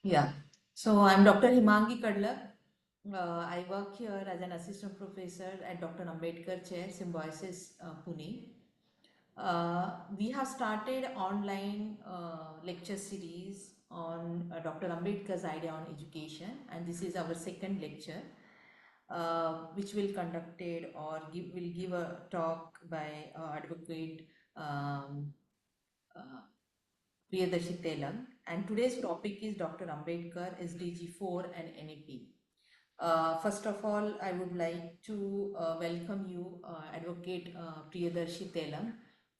Yeah. So I'm Dr. Himangi Kadlak. I work here as an assistant professor at Dr. Ambedkar Chair, Symbiosis, Pune. We have started online lecture series on Dr. Ambedkar's idea on education, and this is our second lecture, which will conducted or will give a talk by Advocate um, uh, Priyadarshi Telang, and today's topic is Dr. Ambedkar, SDG 4 and NEP. First of all, I would like to welcome you, Advocate Priyadarshi Telang,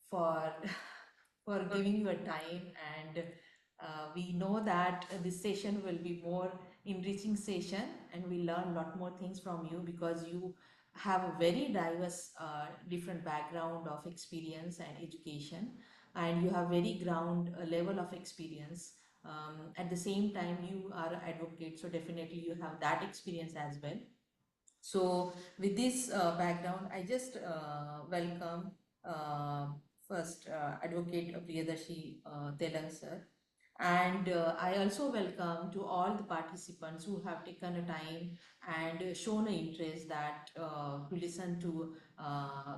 for for giving your time, and we know that this session will be more enriching session, and we learn a lot more things from you because you have a very diverse, different background of experience and education, and you have very ground level of experience. At the same time, you are an advocate, so definitely you have that experience as well. So with this background, I just welcome uh, first Advocate Priyadarshi Telang sir, and I also welcome to all the participants who have taken a time and shown an interest that to listen to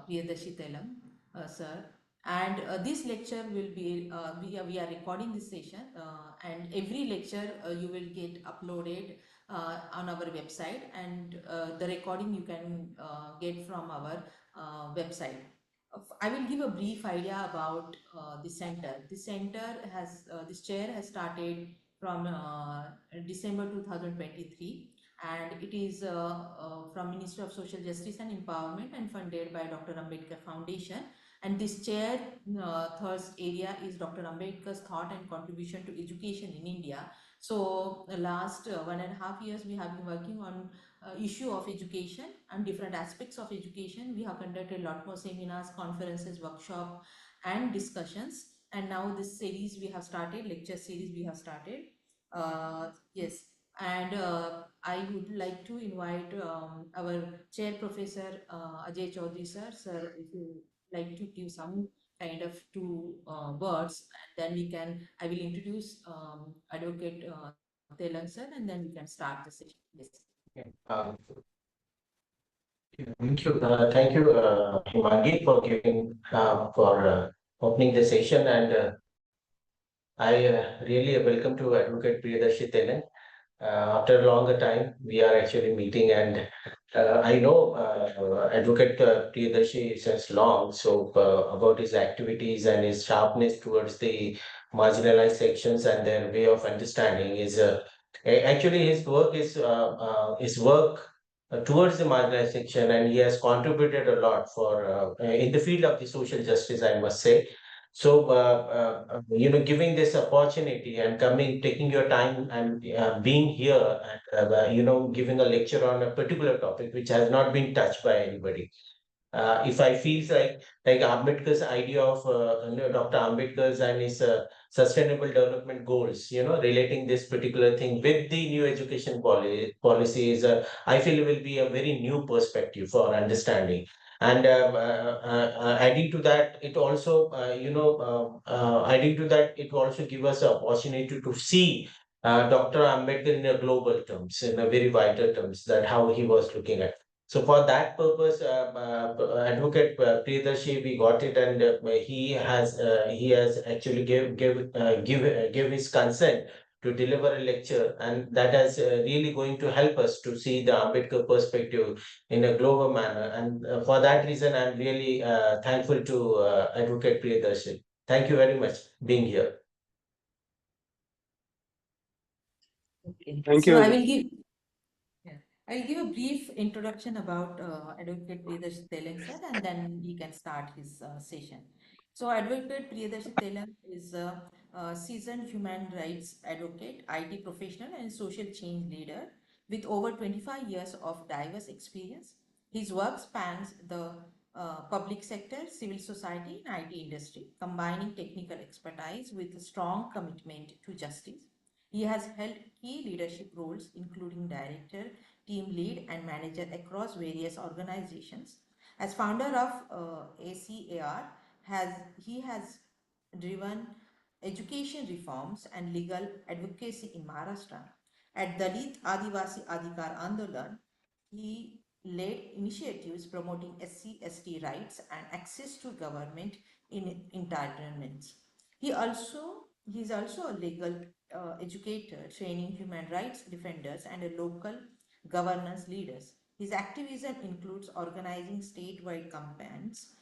Priyadarshi Telang sir. And this lecture will be, we are recording this session, and every lecture you will get uploaded on our website, and the recording you can get from our website. I will give a brief idea about the center. The center has, this chair has started from December 2023, and it is from Ministry of Social Justice and Empowerment and funded by Dr. Ambedkar Foundation. And this chair third area is Dr. Ambedkar's thought and contribution to education in India. So last 1.5 years, we have been working on issue of education and different aspects of education. We have conducted a lot more seminars, conferences, workshop, and discussions. And now this series we have started, lecture series we have started. Yes, and I would like to invite our chair professor Ajay Chaudhary sir. Sir, if you like to give some kind of two words, and then we can. I will introduce Advocate Telang sir, and then we can start the session. Yes. Okay. Thank you, Himangi, for giving for opening the session, and I really welcome to Advocate Priyadarshi Telang. After a longer time, we are actually meeting, and I know Advocate Priyadarshi since long, so about his activities and his sharpness towards the marginalized sections and their way of understanding is actually his work towards the marginalized section, and he has contributed a lot for in the field of the social justice, I must say. So, giving this opportunity and coming, taking your time and being here and, giving a lecture on a particular topic which has not been touched by anybody. If I feel like Ambedkar's idea of Dr. Ambedkar's and his sustainable development goals, relating this particular thing with the new education policies, I feel will be a very new perspective for understanding. And adding to that, it also, adding to that, it also give us an opportunity to see Dr. Ambedkar in a global terms, in a very wider terms, that how he was looking at. So for that purpose, Advocate Priyadarshi, we got it, and he has actually give his consent to deliver a lecture, and that is really going to help us to see the Ambedkar perspective in a global manner. And for that reason, I'm really thankful to Advocate Priyadarshi. Thank you very much being here. Okay. Thank So I you. will give. Yeah. I'll give a brief introduction about Advocate Priyadarshi Telang sir, and then he can start his session. So Advocate Priyadarshi Telang is a seasoned human rights advocate, IT professional, and social change leader with over 25 years of diverse experience. His work spans the public sector, civil society, and IT industry, combining technical expertise with a strong commitment to justice. He has held key leadership roles, including director, team lead, and manager across various organizations. As founder of ACAR, he has driven education reforms, and legal advocacy in Maharashtra. At Dalit Adivasi Adhikar Andolan, he led initiatives promoting SC/ST rights and access to government in entitlements. He is also a legal educator, training human rights defenders and a local governance leaders. His activism includes organizing statewide campaigns,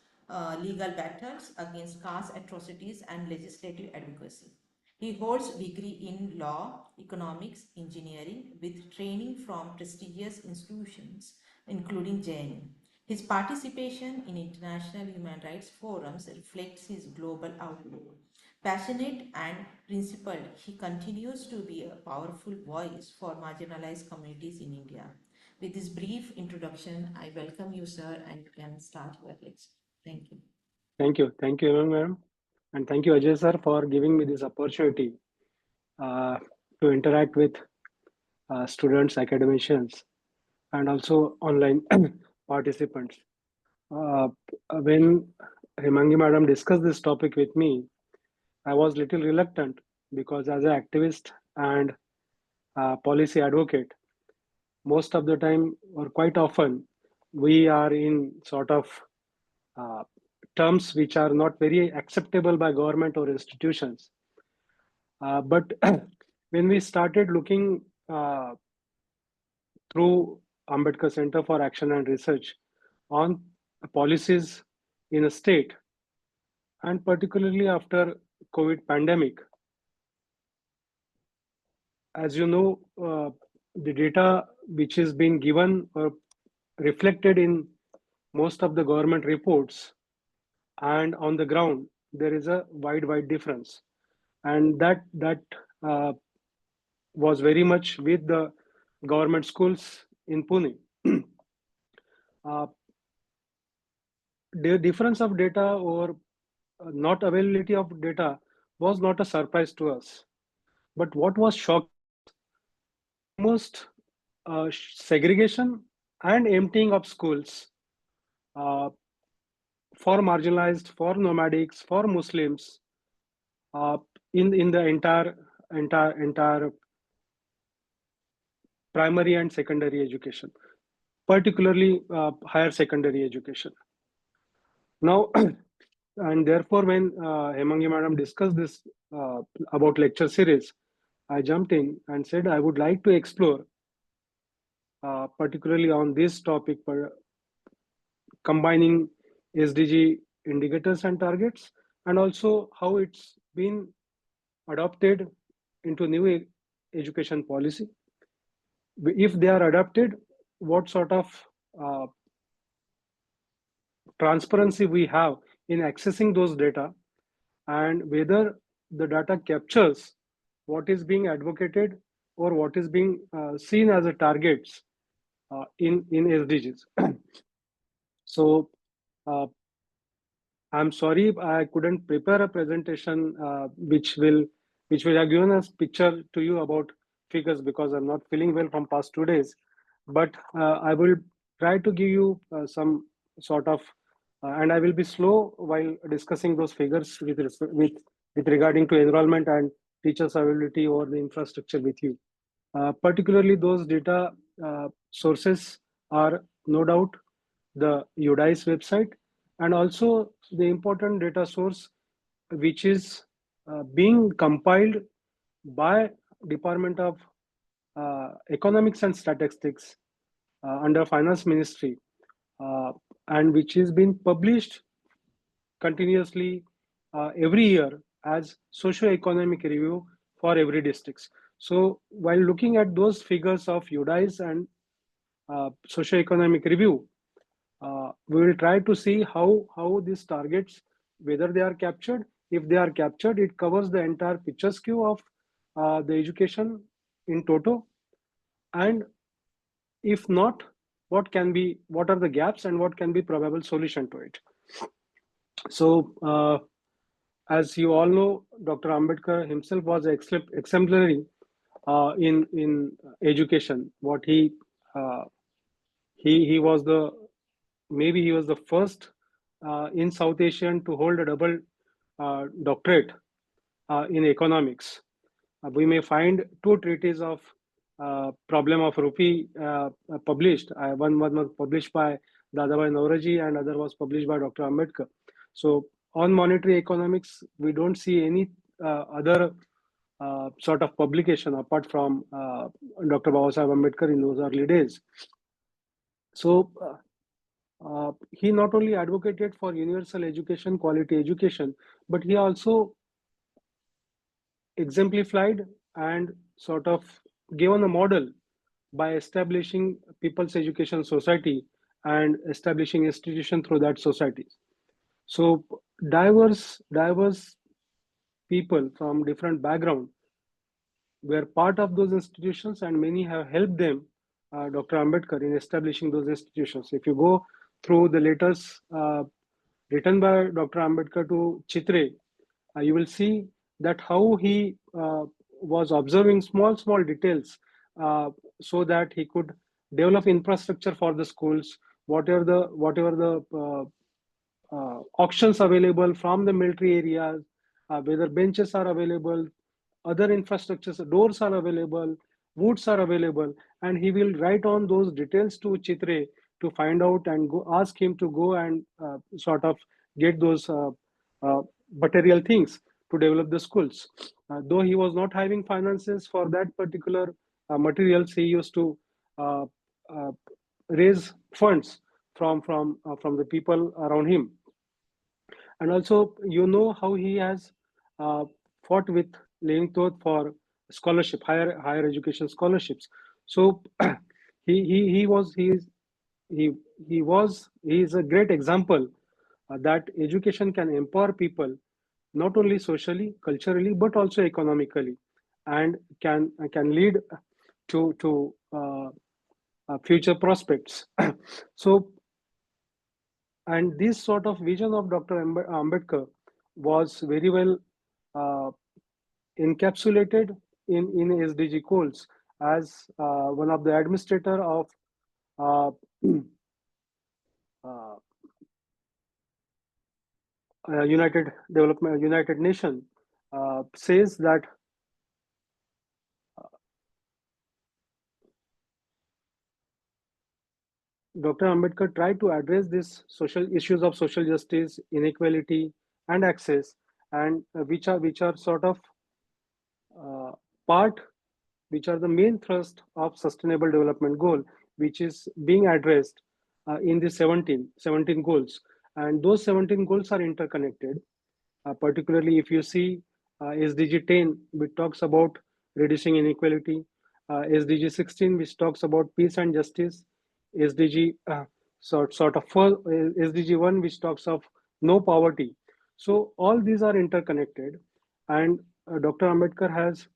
legal battles against caste atrocities, and legislative advocacy. He holds degree in law, economics, engineering with training from prestigious institutions including JNU. His participation in international human rights forums reflects his global outlook. Passionate and principled, he continues to be a powerful voice for marginalized communities in India. With this brief introduction, I welcome you, sir, and you can start your lecture. Thank you. Thank you, madam, and thank you, Ajay sir, for giving me this opportunity to interact with students, academicians, and also online participants. When Himangi madam discussed this topic with me, I was little reluctant because as an activist and policy advocate, most of the time or quite often, we are in sort of uh, terms which are not very acceptable by government or institutions. But when we started looking through Ambedkar Centre for Action and Research on policies in a state, and particularly after COVID pandemic, as you know, the data which is being given or reflected in most of the government reports and on the ground, there is a wide difference, and that uh, was very much with the government schools in Pune. uh, the difference of data or not availability of data was not a surprise to us. But what was shocking, almost segregation and emptying of schools uh, for marginalized, for nomadics, for Muslims uh, in the entire primary and secondary education, particularly higher secondary education. Now, and therefore, when Hemangi madam discussed this about lecture series, I jumped in and said I would like to explore, particularly on this topic, combining SDG indicators and targets, and also how it's been adopted into new education policy. If they are adopted, what sort of uh, transparency we have in accessing those data, and whether the data captures what is being advocated or what is being seen as a targets in SDGs. So I'm sorry I couldn't prepare a presentation which will have given us picture to you about figures, because I'm not feeling well from past 2 days. But I will try to give you some sort of, and I will be slow while discussing those figures with regarding to enrollment and teachers' availability or the infrastructure with you. Particularly those data sources are no doubt the UDICE website, and also the important data source which is being compiled by Department of Economics and Statistics under Finance Ministry, and which is being published continuously every year as socio-economic review for every districts. So while looking at those figures of UDICE and socio-economic review, we will try to see how these targets, whether they are captured. If they are captured, it covers the entire picture skew of the education in toto, and if not, what are the gaps and what can be probable solution to it. So as you all know, Dr. Ambedkar himself was exemplary in education. What uh, he was the maybe he was the first in South Asian to hold a double doctorate in economics. We may find two treatises of problem of rupee published. One was published by Dadabhai Naoroji and other was published by Dr. Ambedkar. So on monetary economics, we don't see any other sort of publication apart from Dr. Babasaheb Ambedkar in those early days. So he not only advocated for universal education, quality education, but he also exemplified and sort of given a model by establishing People's Education Society and establishing institution through that society. So diverse people from different background were part of those institutions, and many have helped them, Dr. Ambedkar, in establishing those institutions. If you go through the letters written by Dr. Ambedkar to Chitre, you will see that how he was observing small details so that he could develop infrastructure for the schools, whatever the auctions available from the military areas, whether benches are available, other infrastructures, doors are available, woods are available, and he will write on those details to Chitre to find out and ask him to go and sort of get those material things to develop the schools. Though he was not having finances for that particular materials, he used to uh, uh, raise funds from the people around him. And also, you know how he has fought with Lenin Todt for scholarship, higher education scholarships. So he is a great example that education can empower people not only socially, culturally, but also economically, and can lead to future prospects. So, and this sort of vision of Dr. Ambedkar was very well uh, encapsulated in SDG goals as one of the administrator of uh, uh, United Nation says that Dr. Ambedkar tried to address these social issues of social justice, inequality, and access, and which are sort of uh, part, which are the main thrust of Sustainable Development Goal, which is being addressed in the 17 goals, and those 17 goals are interconnected. Particularly, if you see SDG 10, which talks about reducing inequality, SDG 16, which talks about peace and justice, SDG SDG 1, which talks of no poverty. So all these are interconnected, and Dr. Ambedkar has,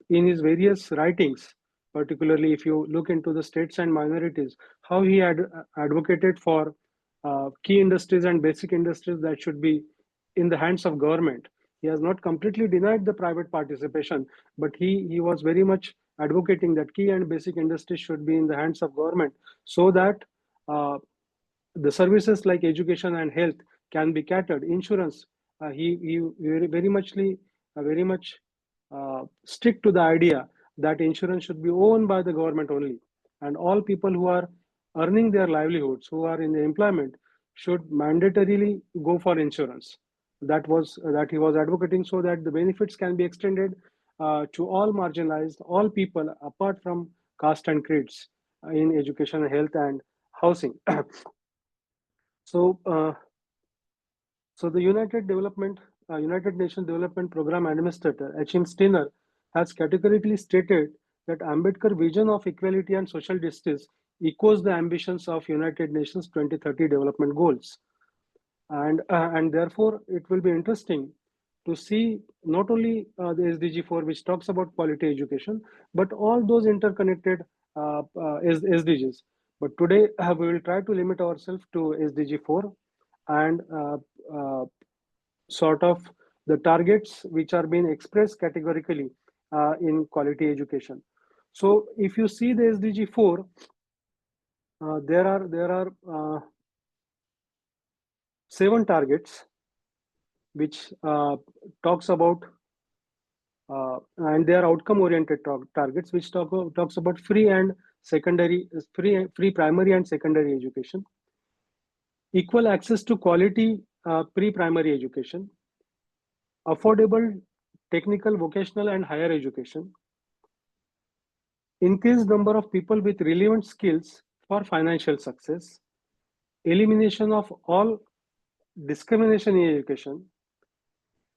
in his various writings, particularly if you look into the states and minorities, how he had advocated for key industries and basic industries that should be in the hands of government. He has not completely denied the private participation, but he was very much advocating that key and basic industries should be in the hands of government, so that uh, the services like education and health can be catered. Insurance, he very much stick to the idea that insurance should be owned by the government only, and all people who are earning their livelihoods, who are in the employment, should mandatorily go for insurance. That he was advocating, so that the benefits can be extended to all marginalized, all people apart from caste and creeds in education, health, and housing. So, so the United Nations Development Program Administrator, H.M. Steiner, has categorically stated that Ambedkar vision of equality and social justice echoes the ambitions of United Nations 2030 development goals. And therefore, it will be interesting to see not only the SDG 4, which talks about quality education, but all those interconnected SDGs. But today, we will try to limit ourselves to SDG 4 and sort of the targets which are being expressed categorically in quality education. So if you see the SDG 4, there are 7 targets which talks about and they are outcome-oriented targets, which talks about free primary and secondary education, equal access to quality pre-primary education, affordable technical, vocational, and higher education, increased number of people with relevant skills for financial success, elimination of all discrimination in education,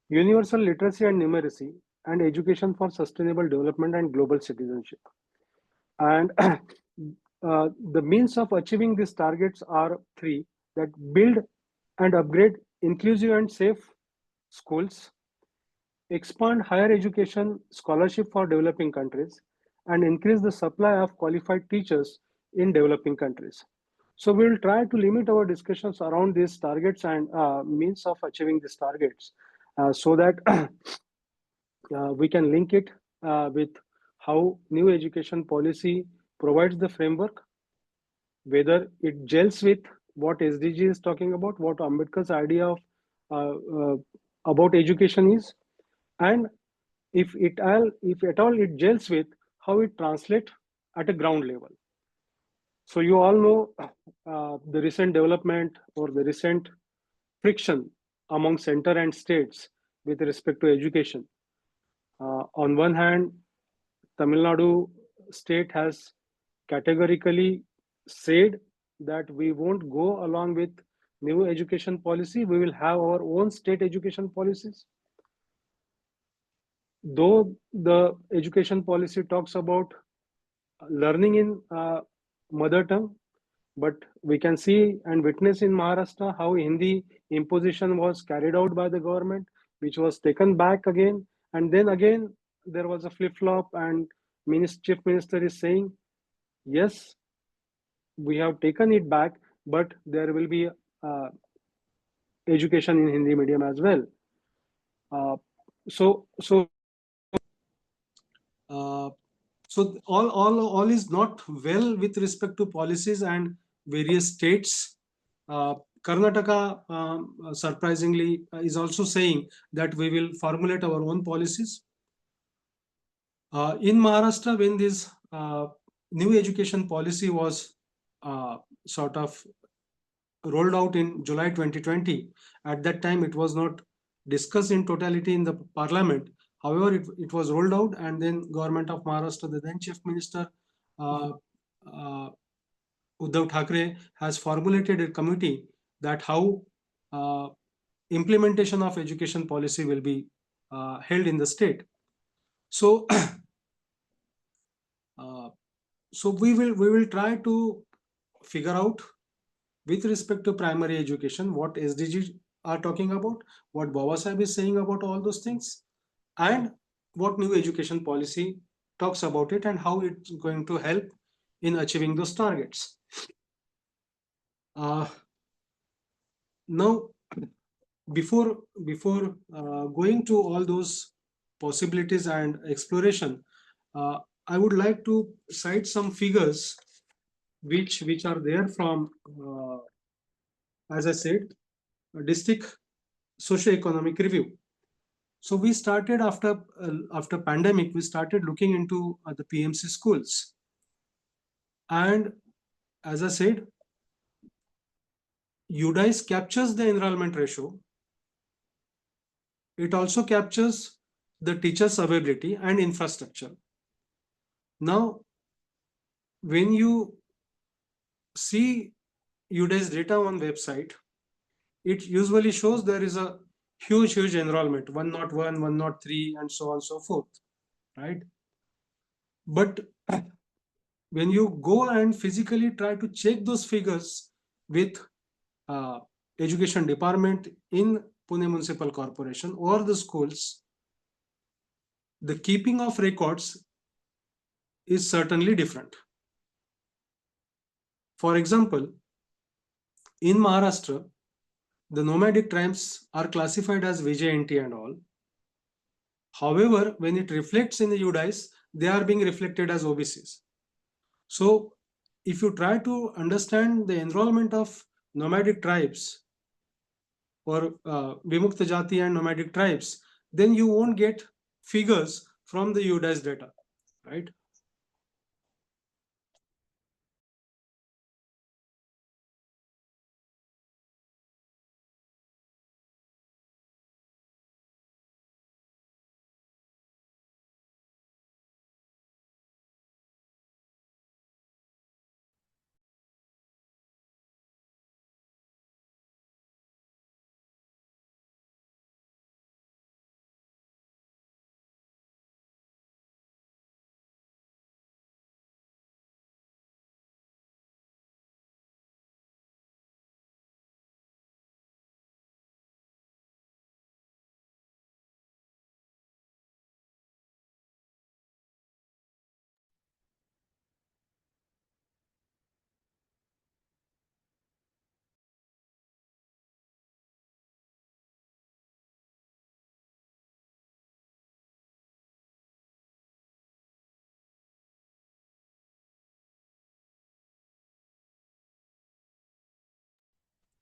universal literacy and numeracy, and education for sustainable development and global citizenship. And the means of achieving these targets are three: that build and upgrade inclusive and safe schools, expand higher education scholarship for developing countries, and increase the supply of qualified teachers in developing countries. So we will try to limit our discussions around these targets and means of achieving these targets, so that we can link it with how new education policy provides the framework, whether it gels with what SDG is talking about, what Ambedkar's idea of about education is, and if at all it gels with how it translates at a ground level. So you all know the recent development or the recent friction among center and states with respect to education. On one hand, Tamil Nadu state has categorically said that we won't go along with new education policy. We will have our own state education policies. Though the education policy talks about learning in mother tongue, but we can see and witness in Maharashtra how Hindi imposition was carried out by the government, which was taken back again, and then again there was a flip-flop, and Chief Minister is saying, yes, we have taken it back, but there will be education in Hindi medium as well. So all is not well with respect to policies and various states. Karnataka, surprisingly, is also saying that we will formulate our own policies. In Maharashtra, when this new education policy was sort of rolled out in July 2020, at that time it was not discussed in totality in the parliament. However, it was rolled out, and then government of Maharashtra, the then Chief Minister Uddhav Thackeray, has formulated a committee that how implementation of education policy will be held in the state. So, so we will try to figure out with respect to primary education what SDGs are talking about, what Babasaheb is saying about all those things, and what new education policy talks about it and how it's going to help in achieving those targets. Now, before going to all those possibilities and exploration, I would like to cite some figures which are there from, as I said, district socio-economic review. So we started after pandemic, we started looking into the PMC schools, and as I said, UDICE captures the enrollment ratio. It also captures the teachers' availability and infrastructure. Now, when you see UDICE data on website, it usually shows there is a huge enrollment, 101, 103, and so on and so forth, right? But when you go and physically try to check those figures with education department in Pune Municipal Corporation or the schools, the keeping of records is certainly different. For example, in Maharashtra, the nomadic tribes are classified as VJNT and all. However, when it reflects in the UDICE, they are being reflected as OBCs. So if you try to understand the enrollment of nomadic tribes or Vimukta Jati and nomadic tribes, then you won't get figures from the UDICE data, right?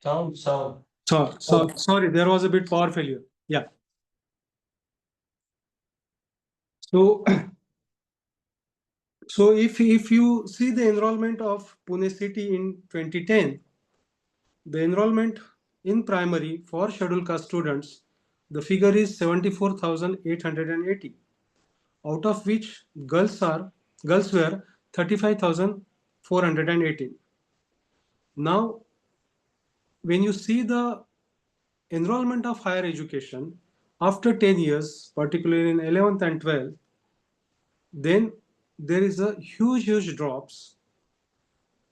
Sound. Sorry, there was a bit power failure. Yeah. So, so if you see the enrollment of Pune city in 2010, the enrollment in primary for scheduled caste students, the figure is 74,880, out of which girls were 35,418. Now, when you see the enrollment of higher education after 10 years, particularly in 11th and 12th, then there is a huge drops,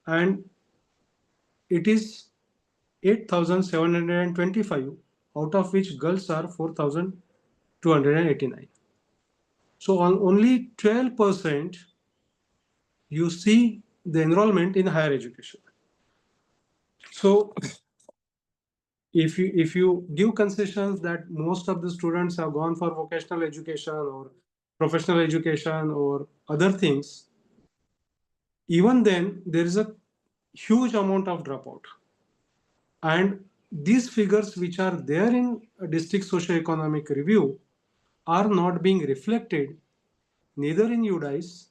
and it is 8,725, out of which girls are 4,289. So on only 12% you see the enrollment in higher education. So if you give concessions that most of the students have gone for vocational education or professional education or other things, even then there is a huge amount of dropout. And these figures which are there in a district socio-economic review are not being reflected neither in UDICE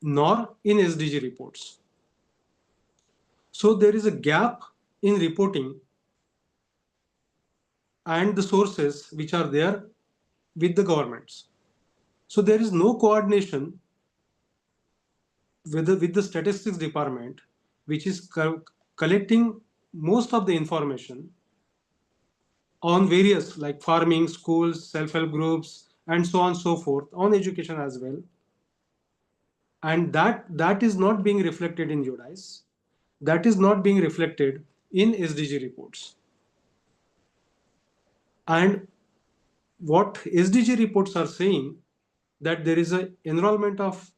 nor in SDG reports. So there is a gap in reporting and the sources which are there with the governments. So there is no coordination with the statistics department, which is collecting most of the information on various like farming, schools, self-help groups, and so on and so forth, on education as well. And that is not being reflected in UDICE. That is not being reflected in SDG reports. And what SDG reports are saying, that there is an enrollment of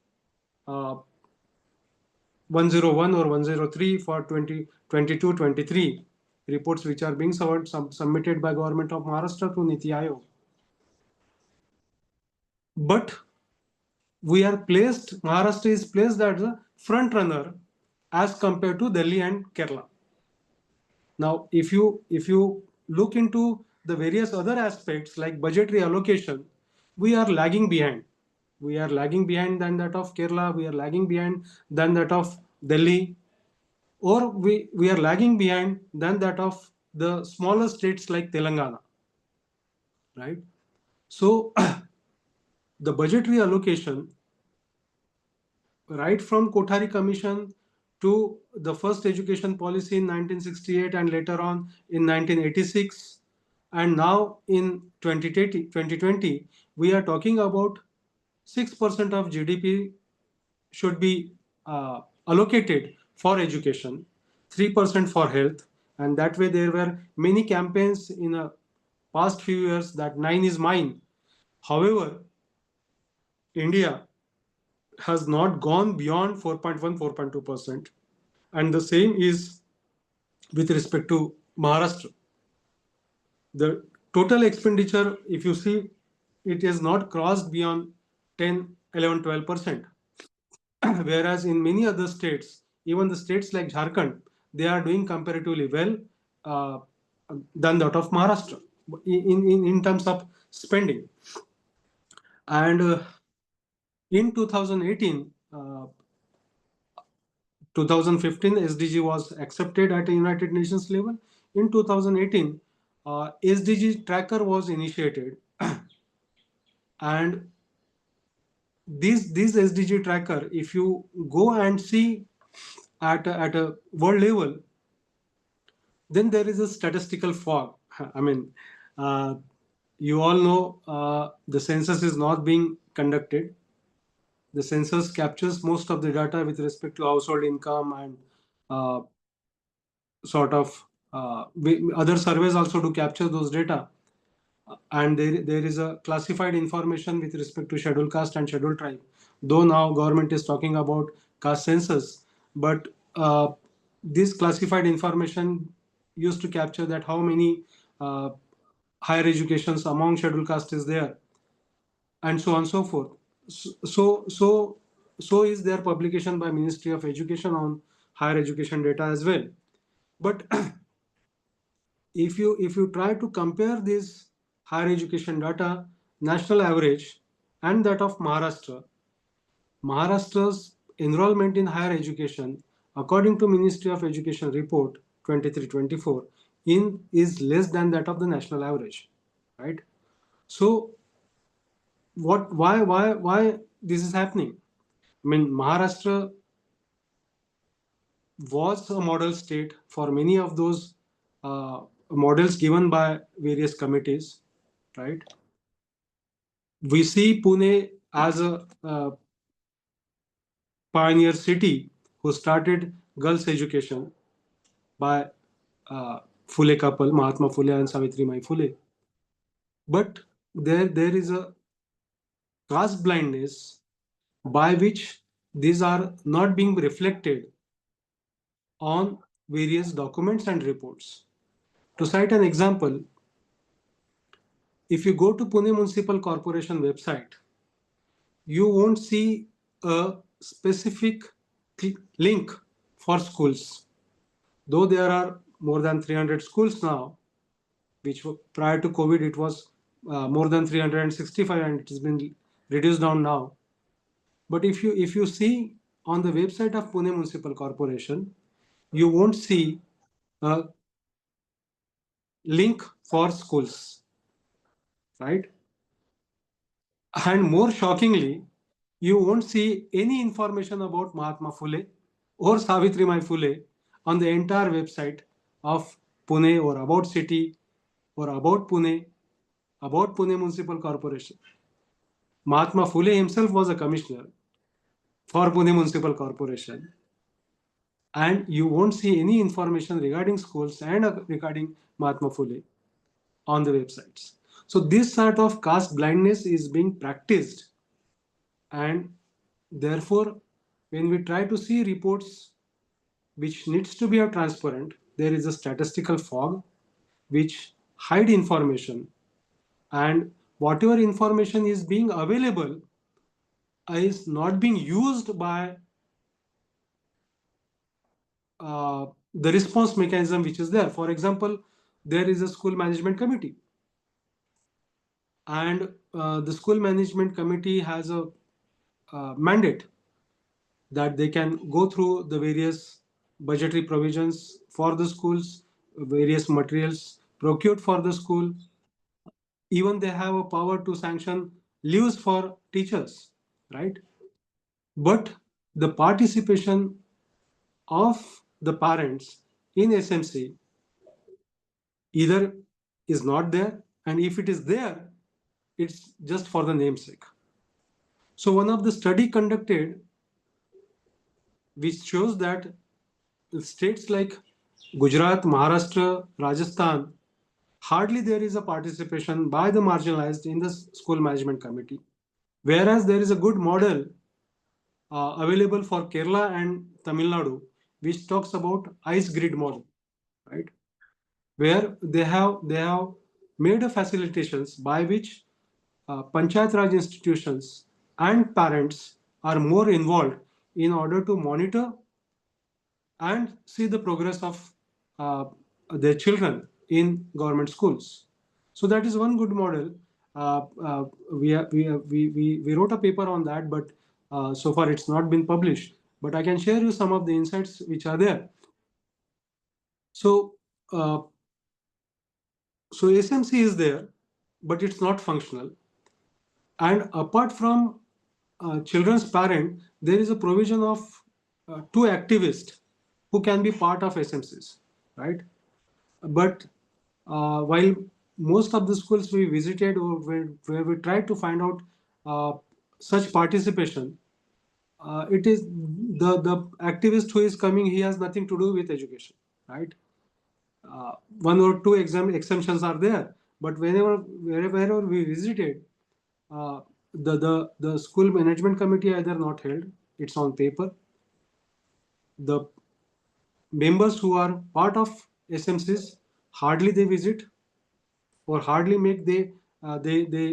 101 or 103 for 2022-23 reports which are being submitted by government of Maharashtra to Niti Aayog. But Maharashtra is placed as a front runner as compared to Delhi and Kerala. Now, if you look into the various other aspects like budgetary allocation, we are lagging behind. We are lagging behind than that of Kerala. We are lagging behind than that of Delhi, or we are lagging behind than that of the smaller states like Telangana, right? So the budgetary allocation, right from Kothari Commission to the first education policy in 1968 and later on in 1986, and now in 2020, we are talking about 6% of GDP should be allocated for education, 3% for health, and that way there were many campaigns in the past few years that 9 is mine. However, India has not gone beyond 4.1, 4.2%. And the same is with respect to Maharashtra. The total expenditure, if you see, it is not crossed beyond 10, 11, 12%. Whereas in many other states, even the states like Jharkhand, they are doing comparatively well than that of Maharashtra in terms of spending. And in 2018, 2015 SDG was accepted at a United Nations level. In 2018, SDG tracker was initiated, and this SDG tracker, if you go and see at a world level, then there is a statistical fog. I mean, uh, you all know the census is not being conducted. The census captures most of the data with respect to household income and uh, sort of other surveys also do capture those data. And there is a classified information with respect to scheduled caste and scheduled tribe. Though now government is talking about caste census, but this classified information used to capture that how many uh, higher educations among scheduled caste is there, and so on and so forth. So is their publication by Ministry of Education on higher education data as well. But if you try to compare this higher education data, national average, and that of Maharashtra's enrollment in higher education, according to Ministry of Education report 23-24, in is less than that of the national average, right? So why this is happening? I mean, Maharashtra was a model state for many of those models given by various committees, right? We see Pune as a pioneer city who started girls' education by Phule couple, Mahatma Phule and Savitri Mai Phule. But there is a caste blindness by which these are not being reflected on various documents and reports. To cite an example, if you go to Pune Municipal Corporation website, you won't see a specific link for schools. Though there are more than 300 schools now, which prior to COVID it was more than 365 and it has been reduced down now. But if you see on the website of Pune Municipal Corporation, you won't see a link for schools, right? And more shockingly, you won't see any information about Mahatma Phule or Savitri Mai Phule on the entire website of Pune or about city or about Pune Municipal Corporation. Mahatma Phule himself was a commissioner for Pune Municipal Corporation, and you won't see any information regarding schools and regarding Mahatma Phule on the websites. So this sort of caste blindness is being practiced, and therefore when we try to see reports which needs to be transparent, there is a statistical fog which hide information, and whatever information is being available is not being used by the response mechanism which is there. For example, there is a school management committee, and the school management committee has a mandate that they can go through the various budgetary provisions for the schools, various materials procured for the school. Even they have a power to sanction leaves for teachers, right? But the participation of the parents in SMC either is not there, and if it is there, it's just for the namesake. So one of the study conducted which shows that states like Gujarat, Maharashtra, Rajasthan, hardly there is a participation by the marginalized in the school management committee. Whereas there is a good model available for Kerala and Tamil Nadu, which talks about ICE grid model, right? Where they have made a facilitations by which Panchayat Raj institutions and parents are more involved in order to monitor and see the progress of uh, their children in government schools. So that is one good model. We wrote a paper on that, but so far it's not been published. But I can share you some of the insights which are there. So SMC is there, but it's not functional. And apart from children's parent, there is a provision of 2 activists who can be part of SMCs, right? But while most of the schools we visited or where we tried to find out such participation, it is the activist who is coming, he has nothing to do with education, right? 1 or 2 exemptions are there, but wherever we visited, the school management committee either not held, it's on paper. The members who are part of SMCs, hardly they visit or hardly make they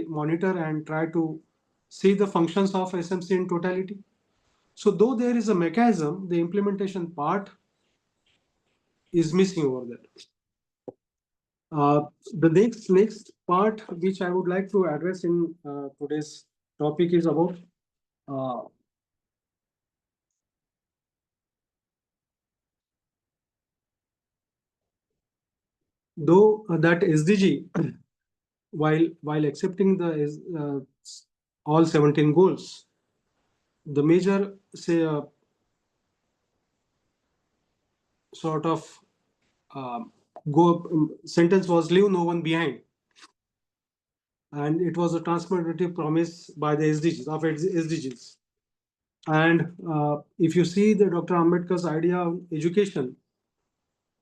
monitor and try to see the functions of SMC in totality. So though there is a mechanism, the implementation part is missing over there. The next part which I would like to address in today's topic is about though that SDG, while accepting the all 17 goals, the major say sort of sentence was leave no one behind, and it was a transformative promise by the SDGs of SDGs. And if you see the Dr. Ambedkar's idea of education,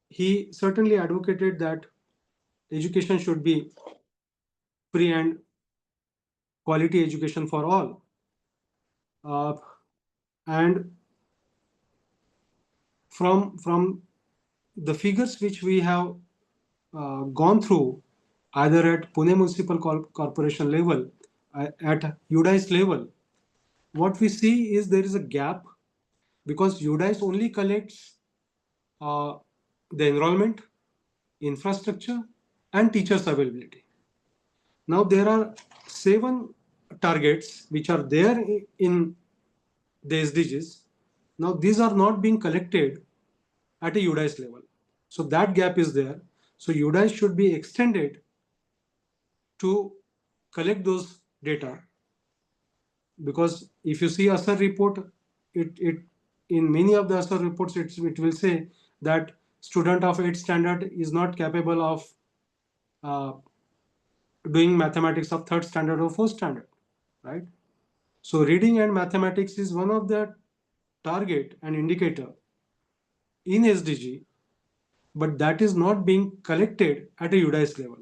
he certainly advocated that education should be free and quality education for all. And from the figures which we have gone through, either at Pune Municipal Corporation level, at UDICE level, what we see is there is a gap because UDICE only collects the enrollment, infrastructure, and teachers availability. Now there are 7 targets which are there in the SDGs. Now these are not being collected at a UDICE level. So that gap is there. So UDICE should be extended to collect those data, because if you see ACAR report, it in many of the ACAR reports it will say that student of 8th standard is not capable of doing mathematics of 3rd standard or 4th standard, right? So reading and mathematics is one of the target and indicator in SDG, but that is not being collected at a UDICE level.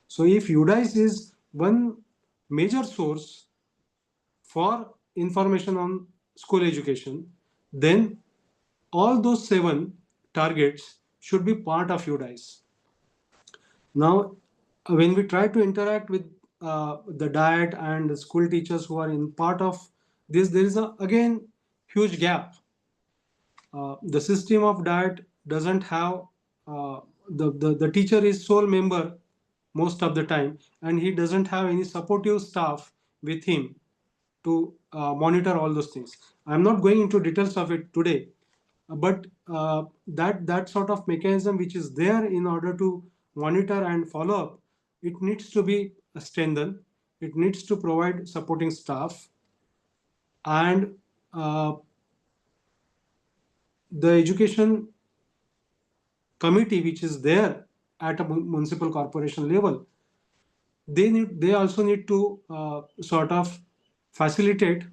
So if UDICE is one major source for information on school education, then all those 7 targets should be part of UDICE. Now, when we try to interact with the diet and the school teachers who are in part of this, there is again huge gap. The system of diet doesn't have the teacher is sole member most of the time, and he doesn't have any supportive staff with him to monitor all those things. I'm not going into details of it today, but that sort of mechanism which is there in order to monitor and follow up, it needs to be strengthened. It needs to provide supporting staff, and the education committee which is there at a municipal corporation level, they also need to sort of facilitate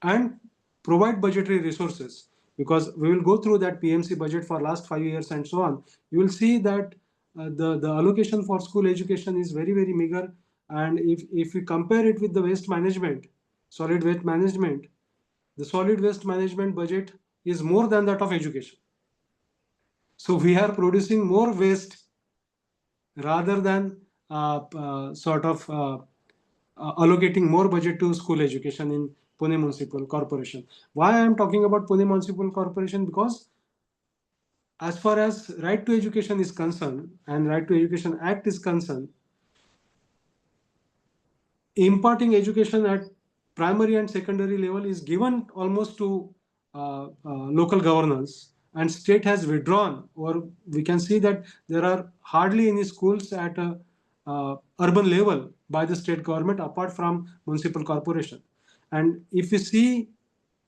and provide budgetary resources, because we will go through that PMC budget for last 5 years and so on. You will see that the allocation for school education is very meager, and if we compare it with the waste management, solid waste management, the solid waste management budget is more than that of education. So we are producing more waste rather than sort of allocating more budget to school education in Pune Municipal Corporation. Why I am talking about Pune Municipal Corporation? Because as far as Right to Education is concerned and Right to Education Act is concerned, imparting education at primary and secondary level is given almost to local governance, and state has withdrawn, or we can see that there are hardly any schools at a urban level by the state government apart from municipal corporation. And if you see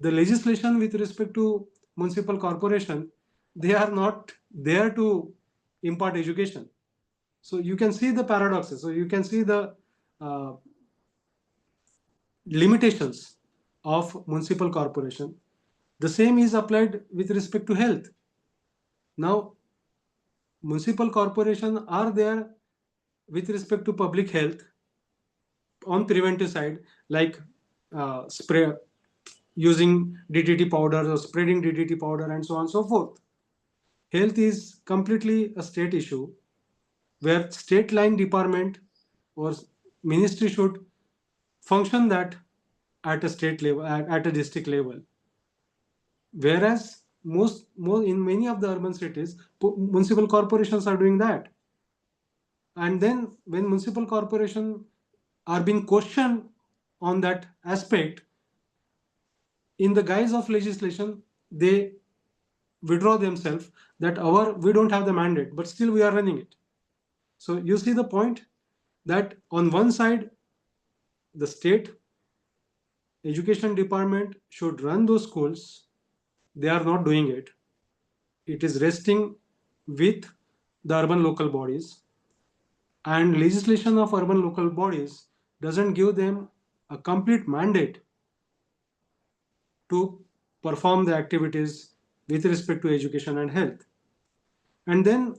the legislation with respect to municipal corporation, they are not there to impart education. So you can see the paradoxes. So you can see the uh, limitations of municipal corporation. The same is applied with respect to health. Now, municipal corporation are there with respect to public health on preventive side, like spray using DDT powder or spreading DDT powder and so on and so forth. Health is completely a state issue where state line department or ministry should function that at a state level, at a district level. Whereas more in many of the urban cities, municipal corporations are doing that. And then when municipal corporation are being questioned on that aspect, in the guise of legislation, they withdraw themselves that we don't have the mandate, but still we are running it. So you see the point that on one side, the state education department should run those schools. They are not doing it. It is resting with the urban local bodies, and legislation of urban local bodies doesn't give them a complete mandate to perform the activities with respect to education and health. And then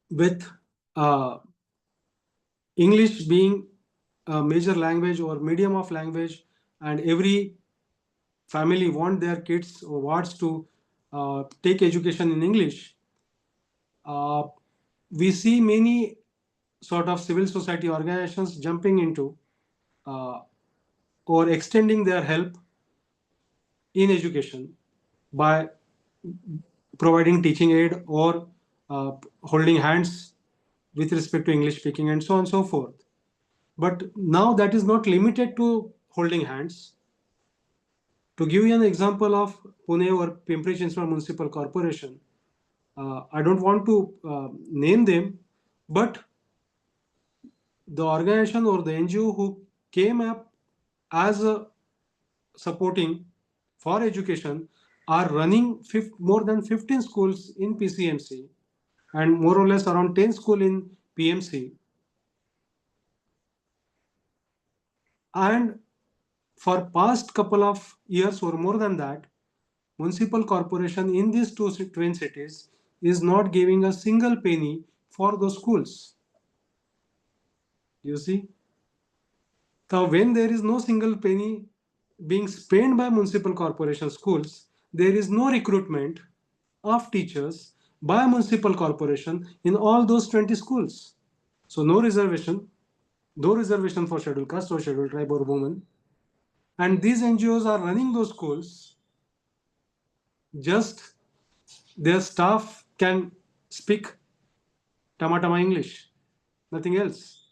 with uh, English being a major language or medium of language, and every family want their kids or wants to take education in English, uh, we see many sort of civil society organizations jumping into uh, or extending their help in education by providing teaching aid or holding hands with respect to English speaking and so on and so forth. But now that is not limited to holding hands. To give you an example of Pune or Pimpri-Chinchwad Municipal Corporation, I don't want to name them, but the organization or the NGO who came up as a supporting for education are running more than 15 schools in PCMC and more or less around 10 schools in PMC. And for past couple of years or more than that, municipal corporation in these two twin cities is not giving a single penny for those schools. You see? So when there is no single penny being spent by municipal corporation schools, there is no recruitment of teachers by municipal corporation in all those 20 schools. So no reservation for scheduled caste or scheduled tribe or women. And these NGOs are running those schools, just their staff can speak Tama English, nothing else.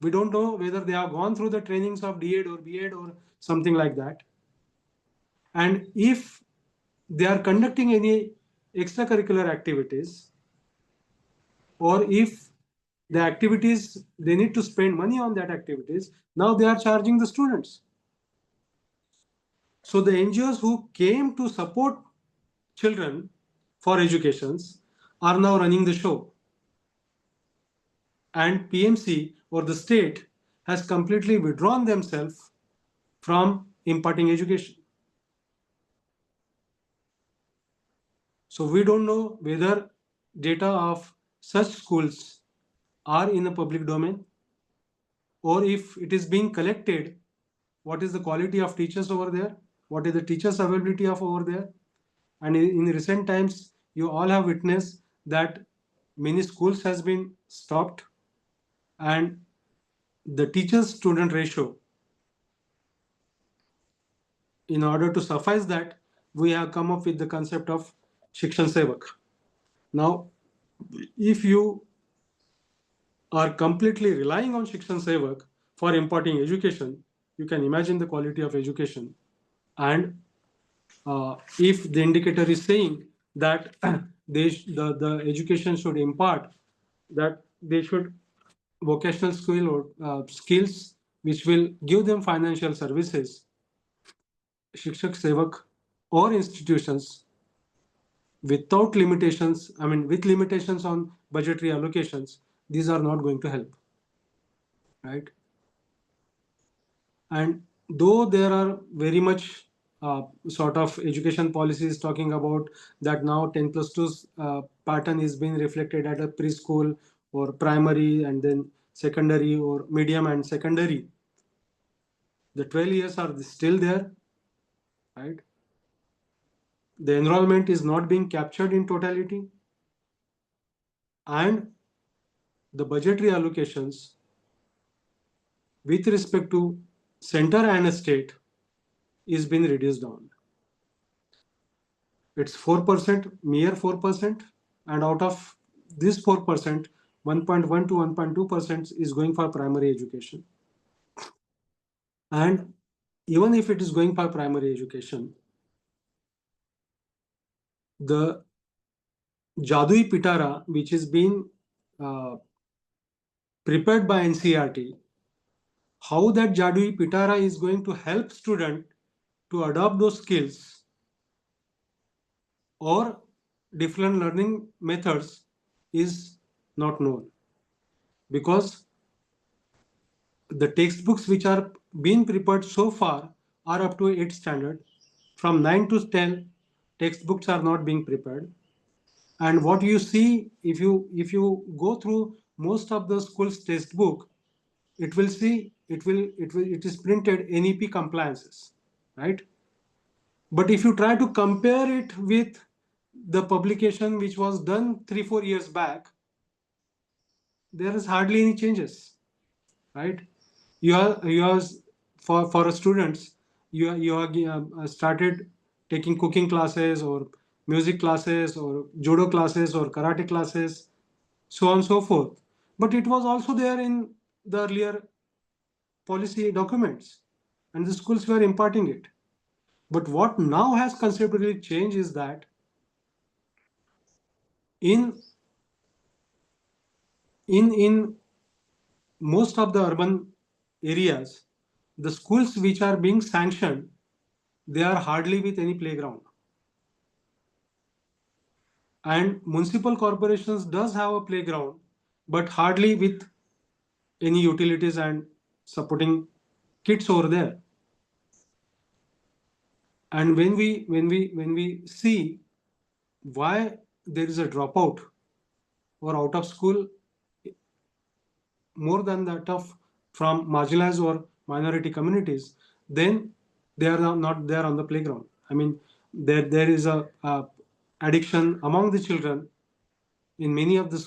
We don't know whether they have gone through the trainings of D.Ed or B.Ed or something like that. And if they are conducting any extracurricular activities, or if the activities, they need to spend money on that activities, now they are charging the students. So the NGOs who came to support children for educations are now running the show. And PMC or the state has completely withdrawn themselves from imparting education. So we don't know whether data of such schools are in the public domain, or if it is being collected, what is the quality of teachers over there, what is the teachers availability of over there. And in recent times, you all have witnessed that many schools has been stopped, and the teachers student ratio, in order to suffice that, we have come up with the concept of Shikshan Sevak. Now, if you are completely relying on Shikshan Sevak for imparting education, you can imagine the quality of education. And if the indicator is saying that the education should impart, that they should vocational skill or skills which will give them financial services, Shikshak Sevak or institutions without limitations, I mean, with limitations on budgetary allocations, these are not going to help, right? And though there are very much sort of education policies talking about that now 10+2 pattern is being reflected at a preschool or primary and then secondary or medium and secondary, the 12 years are still there, right? The enrollment is not being captured in totality, and the budgetary allocations with respect to center and a state is being reduced down. It's 4%, mere 4%, and out of this 4%, 1.1 to 1.2% is going for primary education. And even if it is going for primary education, the Jadui Pitara, which is being prepared by NCERT, how that Jadui Pitara is going to help student to adopt those skills or different learning methods is not known, because the textbooks which are being prepared so far are up to 8th standard. From 9 to 10, textbooks are not being prepared. And what you see, if you go through most of the school's textbook, it is printed NEP compliances, right? But if you try to compare it with the publication which was done 3-4 years back, there is hardly any changes, right? You are for students, you are started taking cooking classes or music classes or judo classes or karate classes, so on and so forth. But it was also there in the earlier policy documents, and the schools were imparting it. But what now has considerably changed is that in most of the urban areas, the schools which are being sanctioned, they are hardly with any playground. And municipal corporations does have a playground, but hardly with any utilities and supporting kids over there. And when we see why there is a dropout or out of school more than that of from marginalized or minority communities, then they are not there on the playground. I mean, there is a addiction among the children in many of the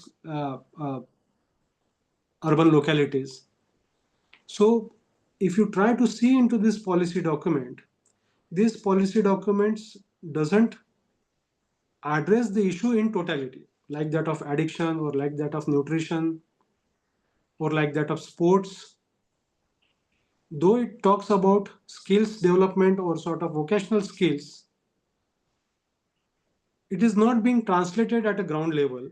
urban localities. So if you try to see into this policy document, this policy documents doesn't address the issue in totality, like that of addiction or like that of nutrition or like that of sports. Though it talks about skills development or sort of vocational skills, it is not being translated at a ground level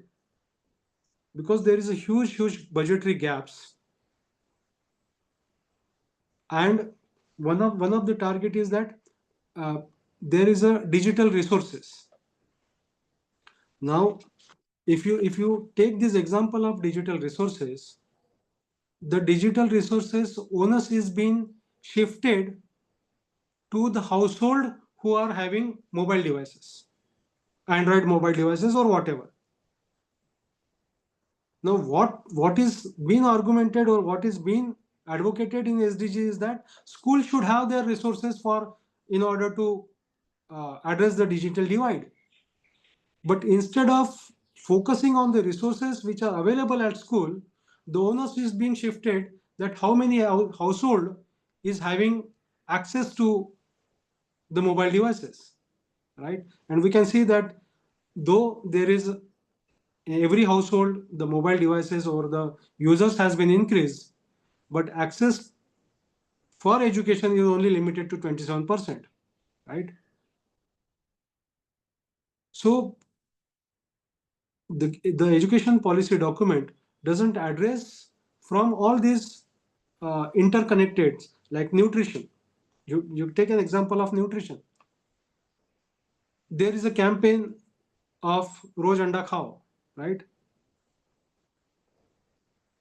because there is a huge budgetary gaps. And one of the target is that there is a digital resources. Now, if you take this example of digital resources, the digital resources onus is being shifted to the household who are having mobile devices, Android mobile devices or whatever. Now, what is being argumented or what is being advocated in SDG is that schools should have their resources for in order to address the digital divide. But instead of focusing on the resources which are available at school, the onus is being shifted that how many household is having access to the mobile devices, right? And we can see that though there is in every household the mobile devices or the users has been increased, but access for education is only limited to 27%, right? So the education policy document doesn't address from all these interconnected, like nutrition. You take an example of nutrition. There is a campaign of Roj Anda Khao, right?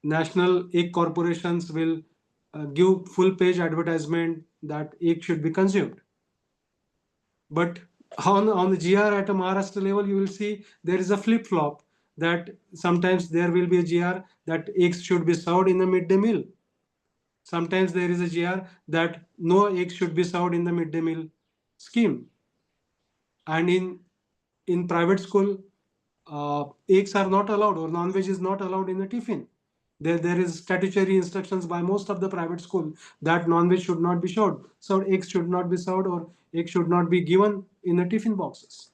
National egg corporations will give full page advertisement that egg should be consumed. But on the GR at a Maharashtra level, you will see there is a flip flop that sometimes there will be a GR that eggs should be served in the midday meal. Sometimes there is a GR that no eggs should be served in the midday meal scheme. And in private school, eggs are not allowed or non-veg is not allowed in the tiffin. There is statutory instructions by most of the private school that non-veg should not be served. So eggs should not be served or eggs should not be given in the tiffin boxes.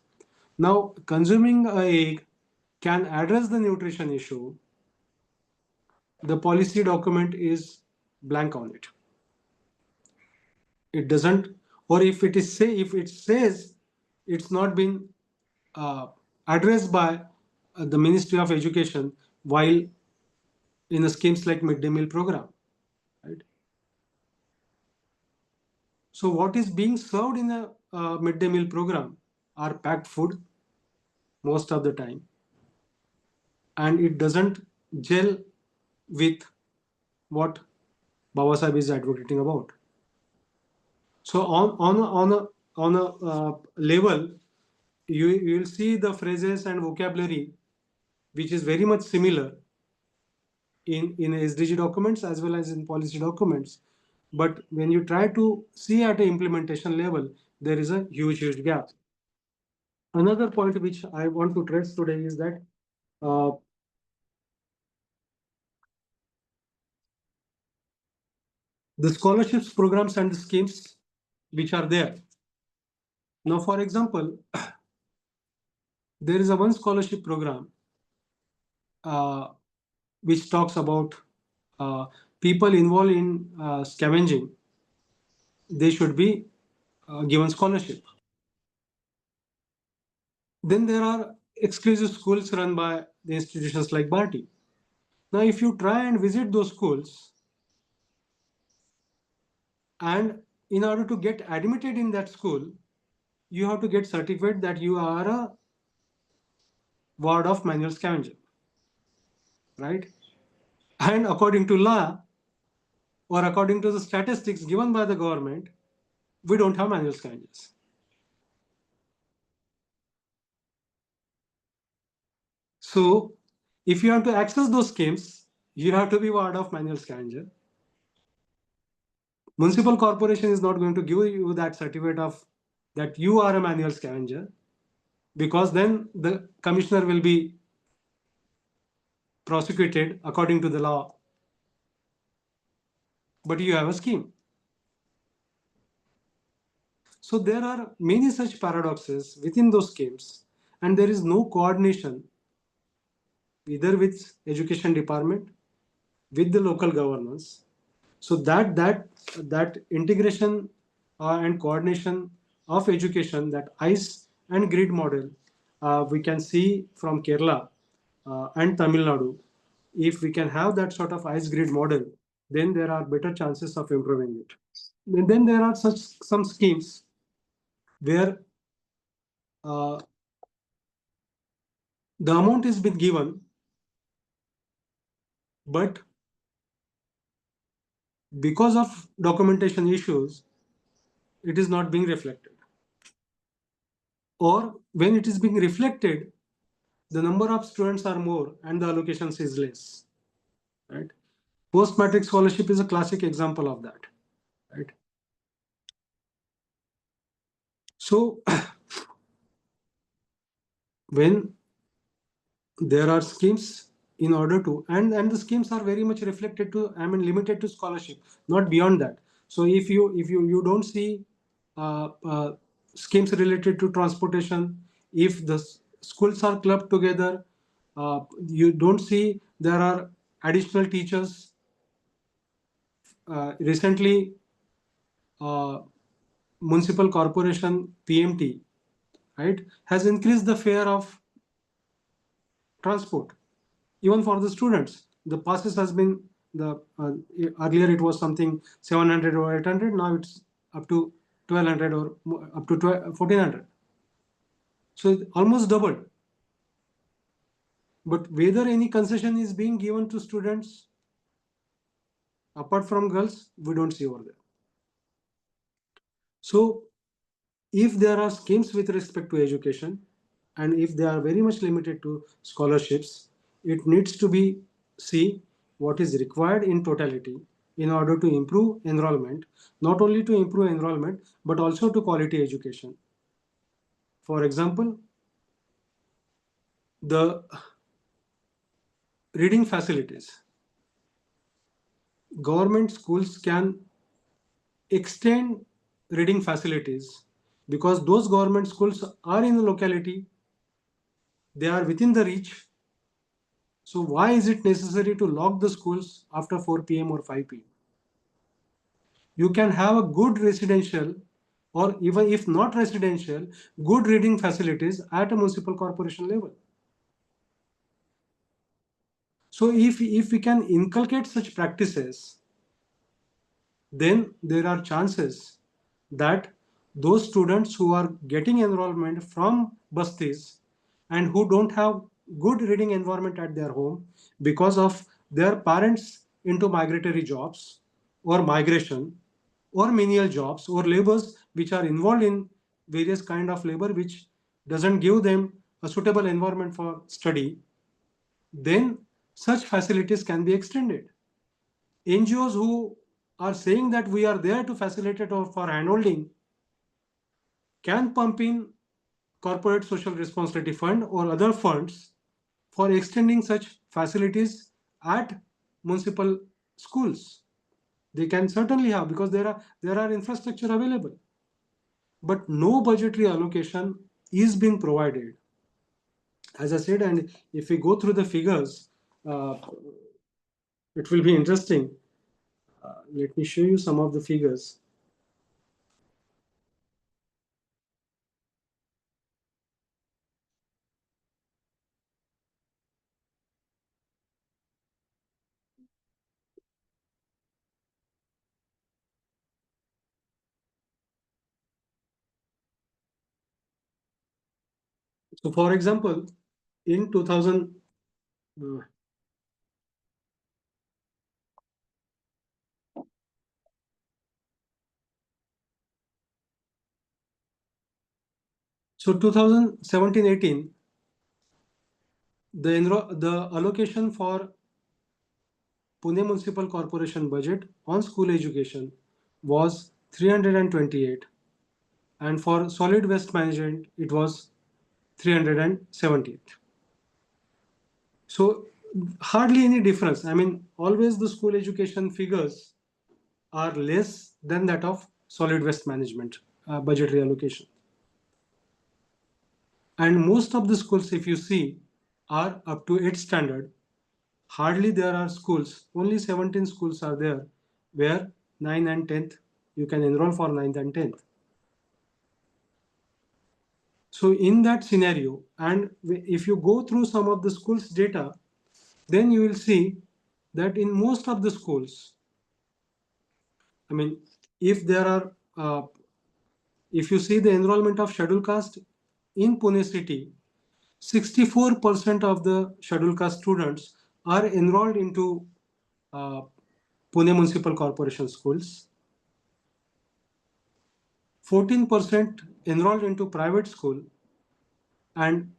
Now, consuming an egg can address the nutrition issue. The policy document is blank on it. It doesn't, or if it says it's not been addressed by the Ministry of Education while in the schemes like midday meal program, right? So what is being served in a midday meal program are packed food most of the time, and it doesn't gel with what Babasaheb is advocating about. So on a level, you will see the phrases and vocabulary which is very much similar in SDG documents as well as in policy documents. But when you try to see at an implementation level, there is a huge gap. Another point which I want to stress today is that the scholarships programs and the schemes which are there. Now, for example, there is a one scholarship program which talks about people involved in scavenging. They should be given scholarship. Then there are exclusive schools run by the institutions like Bharti. Now, if you try and visit those schools, and in order to get admitted in that school, you have to get certificate that you are a ward of manual scavenger, right? And according to law, or according to the statistics given by the government, we don't have manual scavengers. So if you have to access those schemes, you have to be ward of manual scavenger. Municipal corporation is not going to give you that certificate of that you are a manual scavenger, because then the commissioner will be prosecuted according to the law. But you have a scheme. So there are many such paradoxes within those schemes, and there is no coordination either with education department, with the local governance. So that integration and coordination of education, that ICE and grid model, we can see from Kerala and Tamil Nadu. If we can have that sort of ICE grid model, then there are better chances of improving it. And then there are some schemes where the amount is been given, but because of documentation issues, it is not being reflected. Or when it is being reflected, the number of students are more and the allocations is less, right? Post-matric scholarship is a classic example of that, right? So when there are schemes in order to, and the schemes are very much reflected to, I mean, limited to scholarship, not beyond that. So if you don't see schemes related to transportation, if the schools are clubbed together, you don't see there are additional teachers. Recently, municipal corporation PMT, right, has increased the fare of transport, even for the students. The passes has been earlier it was something 700 or 800. Now it's up to 1200 or up to 1400. So it almost doubled. But whether any concession is being given to students apart from girls, we don't see over there. So if there are schemes with respect to education, and if they are very much limited to scholarships, it needs to be see what is required in totality in order to improve enrollment, not only to improve enrollment, but also to quality education. For example, the reading facilities. Government schools can extend reading facilities because those government schools are in the locality, they are within the reach. So why is it necessary to lock the schools after 4 p.m. or 5 p.m.? You can have a good residential, or even if not residential, good reading facilities at a municipal corporation level. So if we can inculcate such practices, then there are chances that those students who are getting enrollment from bastis and who don't have good reading environment at their home because of their parents into migratory jobs or migration or menial jobs or labors which are involved in various kind of labor which doesn't give them a suitable environment for study, then such facilities can be extended. NGOs who are saying that we are there to facilitate or for handholding can pump in corporate social responsibility fund or other funds for extending such facilities at municipal schools. They can certainly have, because there are infrastructure available, but no budgetary allocation is being provided. As I said, and if we go through the figures, it will be interesting. Let me show you some of the figures. So, for example, in 2000, so 2017-18, the allocation for Pune Municipal Corporation budget on school education was 328, and for solid waste management it was 378. So hardly any difference. I mean, always the school education figures are less than that of solid waste management budgetary allocation. And most of the schools, if you see, are up to 8th standard. Hardly there are schools, only 17 schools are there where 9 and 10th, you can enroll for 9th and 10th. So in that scenario, and if you go through some of the schools data, then you will see that in most of the schools, I mean, if there are, if you see the enrollment of scheduled caste in Pune city, 64% of the scheduled caste students are enrolled into uh, Pune Municipal Corporation schools. 14% enrolled into private school, and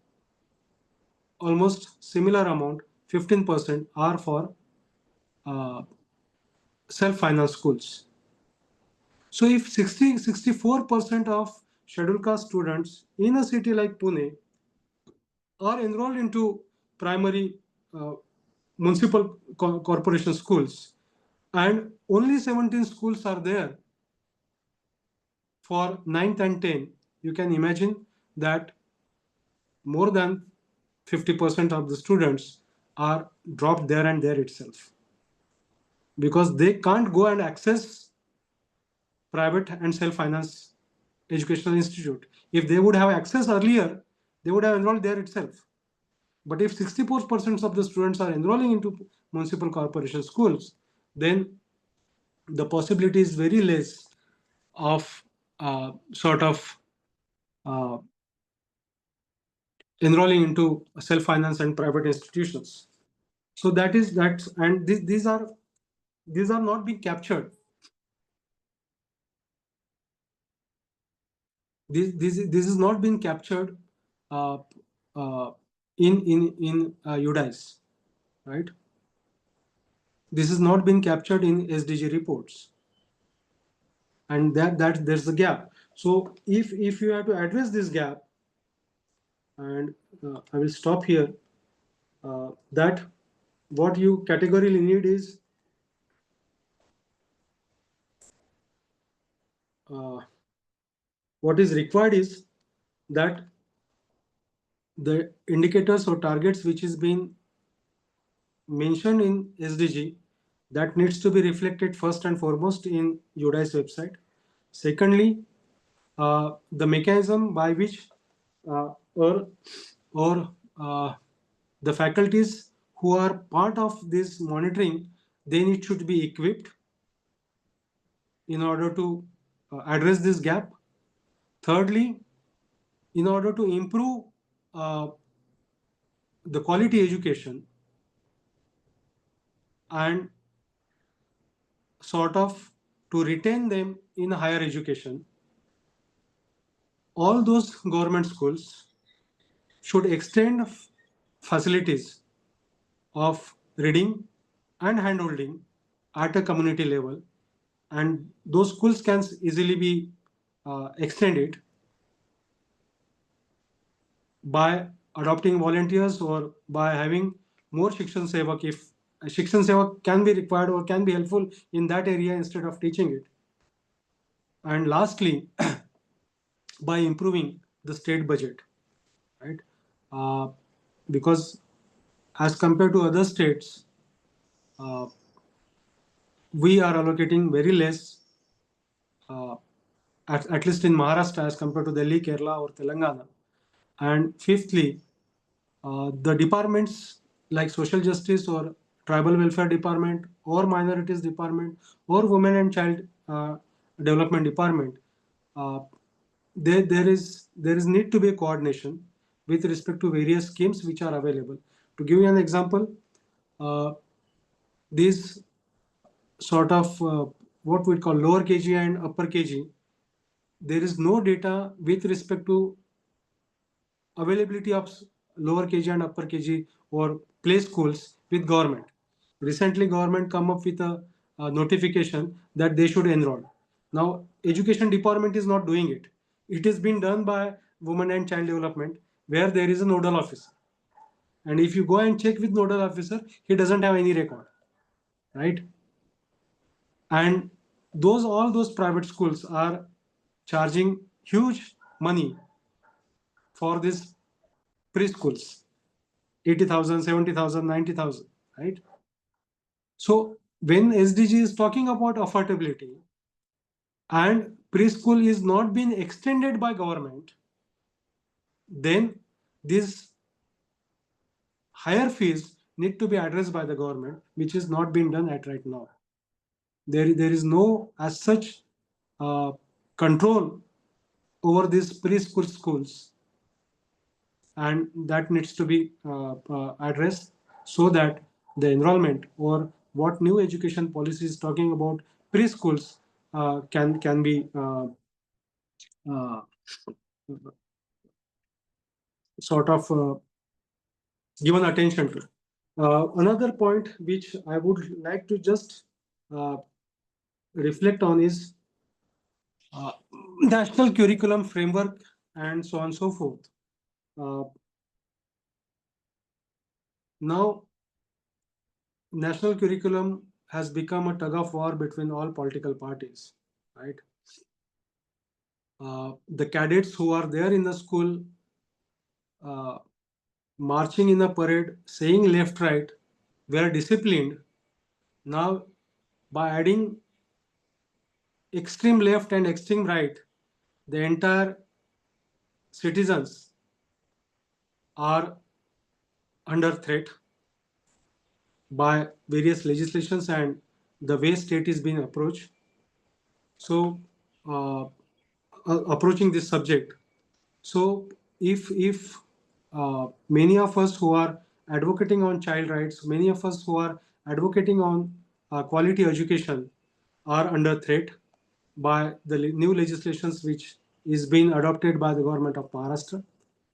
almost similar amount, 15% are for uh, self-finance schools. So if 64% of scheduled caste students in a city like Pune are enrolled into primary municipal corporation schools, and only 17 schools are there for 9th and 10th, you can imagine that more than 50% of the students are dropped there itself, because they can't go and access private and self-finance educational institute. If they would have access earlier, they would have enrolled there itself. But if 64% of the students are enrolling into municipal corporation schools, then the possibility is very less of sort of uh, enrolling into self-finance and private institutions. So and these are not being captured. This is not being captured uh, in UDIs, right? This is not being captured in SDG reports, and there's the gap. So if you have to address this gap, and I will stop here. That what you categorically need is what is required is that the indicators or targets which is being mentioned in SDG, that needs to be reflected first and foremost in UDI's website. Secondly, the mechanism by which uh, or or the faculties who are part of this monitoring, then it should be equipped in order to address this gap. Thirdly, in order to improve uh, the quality education and sort of to retain them in higher education, all those government schools should extend facilities of reading and handholding at a community level, and those schools can easily be extended by adopting volunteers or by having more Shikshan Sevak. If Shikshan Sevak can be required or can be helpful in that area instead of teaching it. And lastly, by improving the state budget, right? Uh, because as compared to other states, uh, we are allocating very less, uh, at least in Maharashtra, as compared to Delhi, Kerala, or Telangana. And fifthly, the departments like social justice or tribal welfare department or minorities department or women and child development department, uh, there is need to be a coordination with respect to various schemes which are available. To give you an example, uh, these sort of what we call lower KG and upper KG, there is no data with respect to availability of lower KG and upper KG or play schools with government. Recently, government come up with a notification that they should enroll. Now, education department is not doing it. It is being done by women and child development, where there is a nodal officer. And if you go and check with nodal officer, he doesn't have any record, right? And all those private schools are charging huge money for these preschools, 80,000, 70,000, 90,000, right? So when SDG is talking about affordability and preschool is not being extended by government, then these higher fees need to be addressed by the government, which is not being done at right now. There is no as such control over these preschool schools, and that needs to be addressed so that the enrollment or what new education policy is talking about preschools can be uh, sort of given attention to. Another point which I would like to just uh, reflect on is uh, national curriculum framework and so on and so forth. Uh, Now, national curriculum has become a tug of war between all political parties, right? The cadets who are there in the school, uh, marching in a parade, saying left, right, were disciplined. Now, by adding extreme left and extreme right, the entire citizens are under threat by various legislations and the way state is being approached. So, approaching this subject. So, if many of us who are advocating on child rights, many of us who are advocating on quality education are under threat by the new legislations which is being adopted by the government of Maharashtra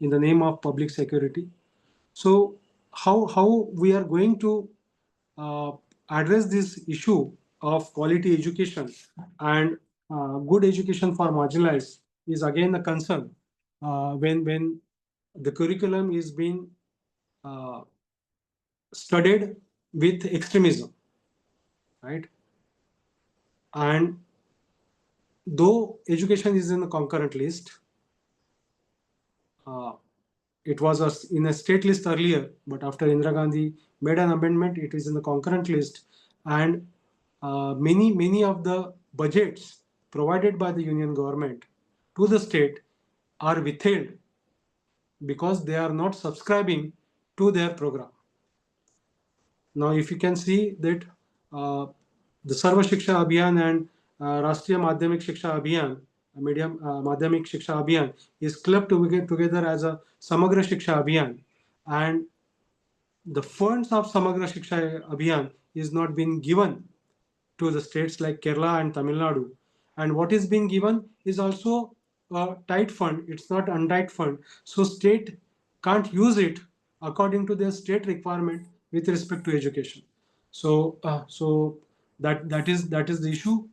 in the name of public security. So how we are going to uh, address this issue of quality education and good education for marginalized is again a concern when the curriculum is being uh, studied with extremism, right? And though education is in the concurrent list, uh, it was in a state list earlier, but after Indira Gandhi made an amendment, it is in the concurrent list. And many of the budgets provided by the union government to the state are withheld because they are not subscribing to their program. Now, if you can see that the Sarva Shiksha Abhiyan and Rashtriya Madhyamik Shiksha Abhiyan, Medium Madhyamik Shiksha Abhiyan, is clubbed together as a Samagra Shiksha Abhiyan, and the funds of Samagra Shiksha Abhiyan is not being given to the states like Kerala and Tamil Nadu. And what is being given is also a tight fund, it's not untight fund. So state can't use it according to their state requirement with respect to education. So that is the issue.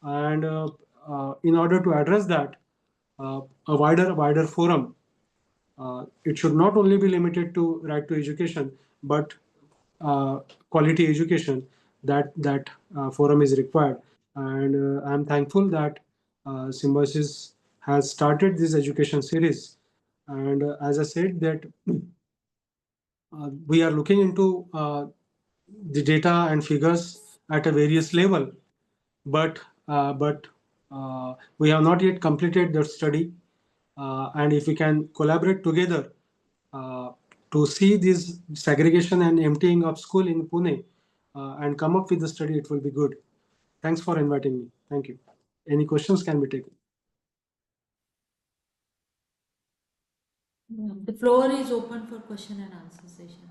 And in order to address that, a wider forum, it should not only be limited to right to education, but quality education. That forum is required, and I'm thankful that Symbiosis has started this education series. And as I said, that we are looking into the data and figures at a various level, but we have not yet completed the study. And if we can collaborate together uh, to see this segregation and emptying of school in Pune and come up with the study, it will be good. Thanks for inviting me. Thank you. Any questions can be taken. The floor is open for question and answer session.